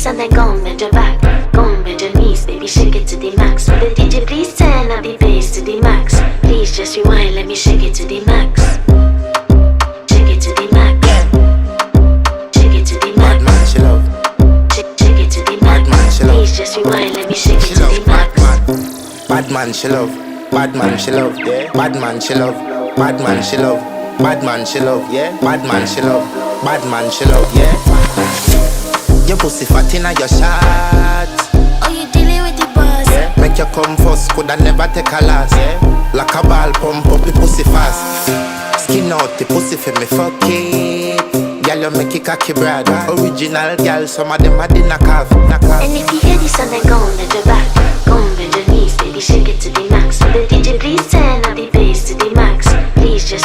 this and then go and bend your back. Go and bend your knees, baby, shake it to the max. Will the DJ please turn up the bass to the max? Please just rewind, let me shake it to the max. Shake it to the max. Shake it to the max. Bad man, she love. Shake it to the max. Bad man, she love. Please just rewind, let me shake it She to love. the max. Bad man, she love. Bad man, she love. Yeah. Bad man, she love. Bad man, she love. Bad man, she love. Yeah. Bad man, she love. Bad man, she love. Yeah. Your pussy fat inna your shot. Oh, you dealing with the boss? Yeah. Make you come first, coulda never take a last. Yeah. Like a ball, pump up the pussy fast. Skin out the pussy for me fuck it. Girl, you make it cocky brother. Original girl, some of them a the knock off. And if you hear this and then go and bend your back. Go and bend your knees, baby, shake it to the max. Will the DJ please turn up the